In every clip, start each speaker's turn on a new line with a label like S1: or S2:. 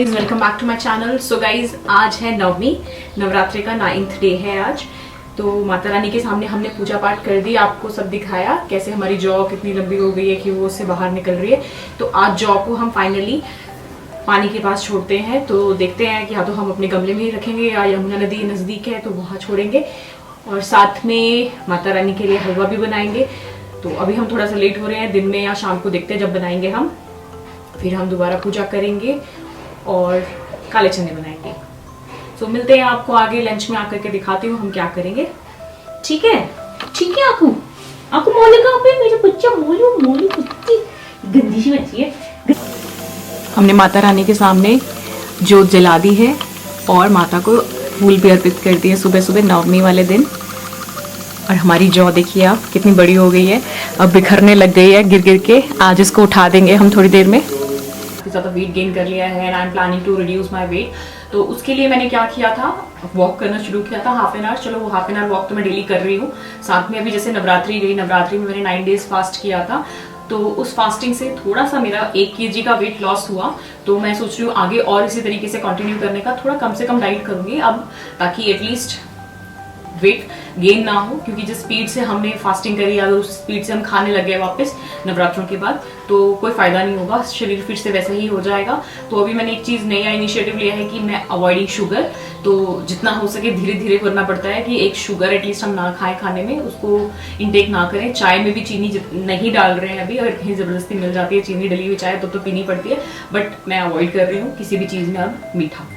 S1: Guys, welcome back to my channel. So guys, आज है नवमी, नवरात्रि का 9th डे है आज। तो माता रानी के सामने हमने पूजा पाठ कर दी, आपको सब दिखाया कैसे हमारी जॉ कितनी लंबी हो गई है कि वो उससे बाहर निकल रही है। तो आज जॉ को हम फाइनली पानी के पास छोड़ते हैं। तो देखते हैं कि या तो हम अपने गमले में ही रखेंगे या यमुना नदी नज़दीक है तो वहाँ छोड़ेंगे, और साथ में माता रानी के लिए हलवा भी बनाएंगे। तो अभी हम थोड़ा सा लेट हो रहे हैं, दिन में या शाम को देखते हैं जब बनाएंगे हम, फिर हम दोबारा पूजा करेंगे और काले चने बनाएंगे। तो मिलते हैं आपको आगे, लंच में आकर के दिखाती हूँ हम क्या करेंगे। ठीक है,
S2: ठीक है। आपको मोली कहाँ पे? मेरे बच्चा मोली कुत्ती गंदी सी बच्ची है।
S1: हमने माता रानी के सामने जोत जला दी है और माता को फूल भी अर्पित कर दिए सुबह सुबह नवमी वाले दिन। और हमारी जौ देखिए आप कितनी बड़ी हो गई है, अब बिखरने लग गई है गिर गिर के। आज इसको उठा देंगे हम थोड़ी देर में। ज़्यादा वेट गेन कर लिया है and I am planning to reduce my weight. तो उसके लिए मैंने क्या किया था, वॉक करना शुरू किया था हाफ एन आवर। चलो वो हाफ एन आवर वॉक तो मैं डेली कर रही हूँ। साथ में अभी जैसे नवरात्रि गई, नवरात्रि में मैंने 9 डेज फास्ट किया था, तो उस फास्टिंग से थोड़ा सा मेरा 1 kg का वेट लॉस हुआ। तो मैं सोच रही हूँ आगे और इसी तरीके से कंटिन्यू करने का, थोड़ा कम से कम डाइट करूँगी अब, ताकि एटलीस्ट वेट गेन ना हो। क्योंकि जिस स्पीड से हमने फास्टिंग करी अगर उस स्पीड से हम खाने लगे वापस नवरात्रों के बाद तो कोई फायदा नहीं होगा, शरीर फिर से वैसा ही हो जाएगा। तो अभी मैंने एक चीज़ नया इनिशिएटिव लिया है कि मैं अवॉइडिंग शुगर, तो जितना हो सके धीरे धीरे करना पड़ता है कि एक शुगर एटलीस्ट हम ना खाएं खाने में, उसको इनटेक ना करें। चाय में भी चीनी नहीं डाल रहे हैं अभी, अगर कहीं ज़बरदस्ती मिल जाती है चीनी डली हुई चाय तो पीनी पड़ती है, बट मैं अवॉइड कर रही हूँ किसी भी चीज़ में अब मीठा।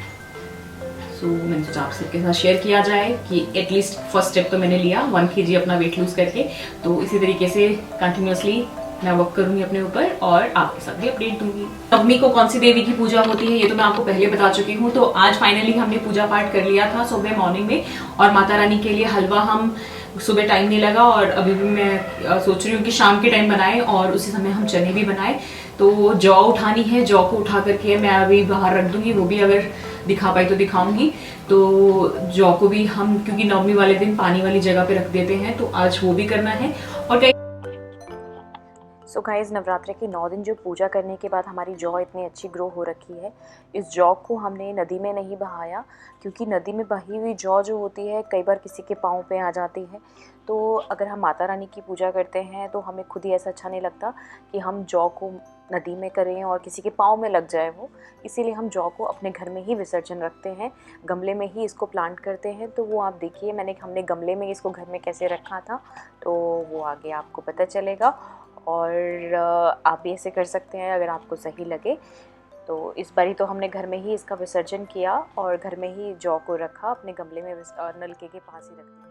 S1: सो मैंने सोचा आप सबके साथ शेयर किया जाए कि एटलीस्ट फर्स्ट स्टेप तो मैंने लिया 1 kg अपना वेट लूज करके। तो इसी तरीके से कंटिन्यूसली मैं वर्क करूंगी अपने ऊपर और आपके साथ भी अपडेट दूंगी। नवमी को कौन सी देवी की पूजा होती है ये तो मैं आपको पहले बता चुकी हूँ। तो आज फाइनली हमने पूजा पाठ कर लिया था सुबह मॉर्निंग में, और माता रानी के लिए हलवा हम सुबह टाइम नहीं लगा, और अभी भी मैं सोच रही हूँ कि शाम के टाइम बनाएं और उसी समय हम चने भी बनाएं। तो जौ उठानी है, जौ को उठा करके मैं अभी बाहर रख दूंगी, वो भी अगर दिखा पाई तो दिखाऊंगी। तो जौ को भी हम क्योंकि नवमी वाले दिन पानी वाली जगह पे रख देते हैं, तो आज वो भी करना है। और
S3: सो गाइस, नवरात्रि के 9 दिन जो पूजा करने के बाद हमारी जौ इतनी अच्छी ग्रो हो रखी है। इस जौ को हमने नदी में नहीं बहाया, क्योंकि नदी में बही हुई जौ जो होती है कई बार किसी के पाँव पे आ जाती है। तो अगर हम माता रानी की पूजा करते हैं तो हमें खुद ही ऐसा अच्छा नहीं लगता कि हम जौ को नदी में करें और किसी के पाँव में लग जाए वो। इसीलिए हम जौ को अपने घर में ही विसर्जन रखते हैं, गमले में ही इसको प्लांट करते हैं। तो वो आप देखिए हमने गमले में इसको घर में कैसे रखा था, तो वो आगे आपको पता चलेगा। और आप भी ऐसे कर सकते हैं अगर आपको सही लगे। तो इस बारी तो हमने घर में ही इसका विसर्जन किया और घर में ही जौ को रखा, अपने गमले में नलके के पास ही रख दिया।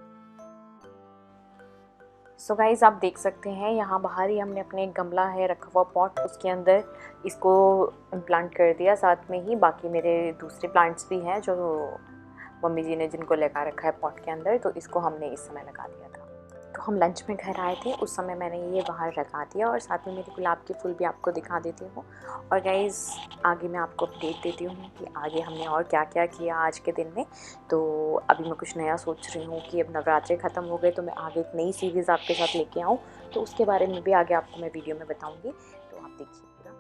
S3: सो गाइस, आप देख सकते हैं यहाँ बाहर ही हमने अपने गमला है रखा हुआ पॉट, उसके अंदर इसको प्लांट कर दिया। साथ में ही बाकी मेरे दूसरे प्लांट्स भी हैं जो मम्मी जी ने जिनको लगा रखा है पॉट के अंदर, तो इसको हमने इस समय लगा दिया था। तो हम लंच में घर आए थे, उस समय मैंने ये बाहर लगा दिया, और साथ में मेरे गुलाब के फूल भी आपको दिखा देती हूँ। और गाइज़, आगे मैं आपको अपडेट देती हूँ कि आगे हमने और क्या क्या किया आज के दिन में। तो अभी मैं कुछ नया सोच रही हूँ कि अब नवरात्रि ख़त्म हो गए तो मैं आगे एक नई सीरीज़ आपके साथ लेके आऊँ, तो उसके बारे में भी आगे आपको मैं वीडियो में बताऊँगी। तो आप देखिए पूरा।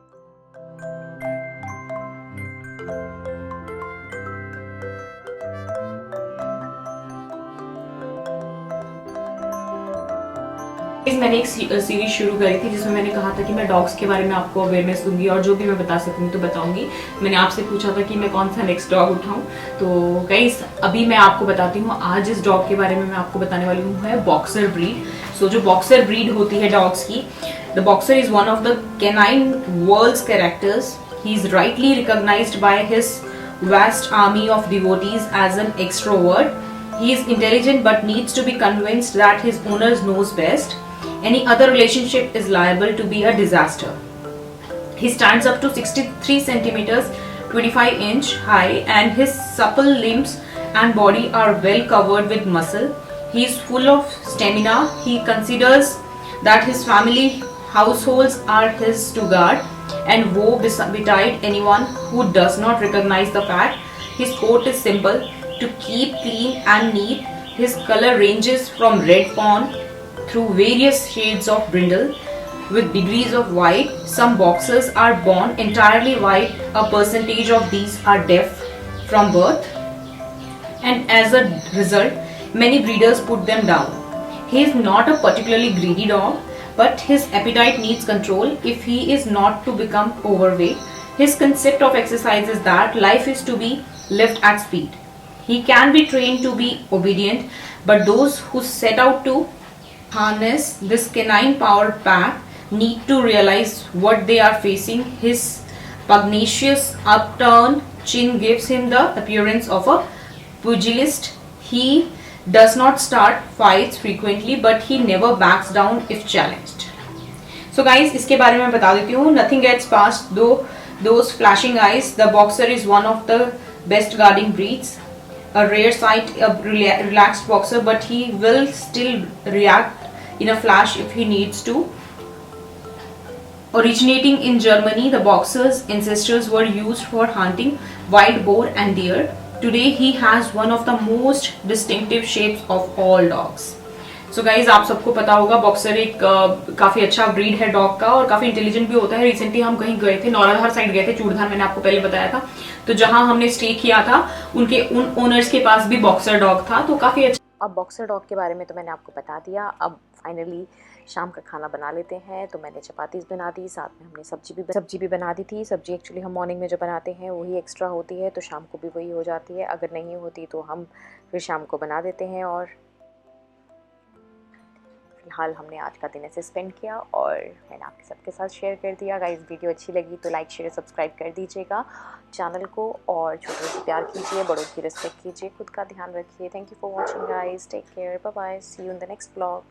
S1: मैंने एक सीरीज शुरू करी थी जिसमें मैंने कहा था कि मैं डॉग्स के बारे में आपको अवेयरनेस दूंगी और जो भी मैं बता सकूंगी तो बताऊंगी। मैंने आपसे पूछा था कि मैं कौन सा नेक्स्ट डॉग उठाऊं, तो गाइस अभी मैं आपको बताती हूँ। आज इस डॉग के बारे में मैं आपको बताने वाली हूँ है बॉक्सर ब्रीड। सो जो बॉक्सर ब्रीड होती है डॉग्स की, the boxer is one of the canine world's characters. He is rightly recognised by his vast army of devotees as an extrovert. He is intelligent but needs to be convinced that his owners knows best. Any other relationship is liable to be a disaster. He stands up to 63 centimeters, 25 inch high, and his supple limbs and body are well covered with muscle. He is full of stamina. He considers that his family households are his to guard, and woe betide anyone who does not recognize the fact. His coat is simple, to keep clean and neat. His color ranges from red fawn through various shades of brindle. with degrees of white. Some boxers are born entirely white. A percentage of these are deaf from birth, and as a result, many breeders put them down. He is not a particularly greedy dog, but his appetite needs control if he is not to become overweight. His concept of exercise is that life is to be lived at speed. He can be trained to be obedient, but those who set out to harness this canine powered pack need to realize what they are facing. His pugnacious upturned chin gives him the appearance of a pugilist. He does not start fights frequently, but he never backs down if challenged. So guys, इसके बारे में बता देती हूँ. Nothing gets past those flashing eyes. The boxer is one of the best guarding breeds. A rare sight, a relaxed boxer, but he will still react in a flash if he needs to. Originating in Germany, the boxer's ancestors were used for hunting wild boar and deer. Today he has one of the most distinctive shapes of all dogs. So guys, आप सबको पता होगा boxer एक काफी अच्छा breed है dog का और काफी इंटेलिजेंट भी होता है. रिसेंटली हम कहीं गए थे, नौराधार साइड गए थे, चूड़धार मैंने आपको पहले बताया था. तो जहां हमने स्टे किया था उन ओनर्स के पास भी बॉक्सर डॉग था, तो काफी अच्छा.
S3: अब बॉक्सर डॉग के बारे में तो मैंने आपको बता दिया. अब फाइनली शाम का खाना बना लेते हैं. तो मैंने चपातीस बना दी, साथ में हमने सब्जी भी बना दी थी. सब्जी एक्चुअली हम मॉर्निंग में जो बनाते हैं वही एक्स्ट्रा होती है, तो शाम को भी वही हो जाती है. अगर नहीं होती तो हम फिर शाम को बना देते हैं. और फिलहाल हमने आज का दिन ऐसे स्पेंड किया और मैंने आपके सबके साथ शेयर कर दिया. गाइस, वीडियो अच्छी लगी तो लाइक शेयर सब्सक्राइब कर दीजिएगा चैनल को, और छोटों से प्यार कीजिए, बड़ों की रिस्पेक्ट कीजिए, खुद का ध्यान रखिए. Thank you for watching guys. Take care. Bye bye. See you in the next blog.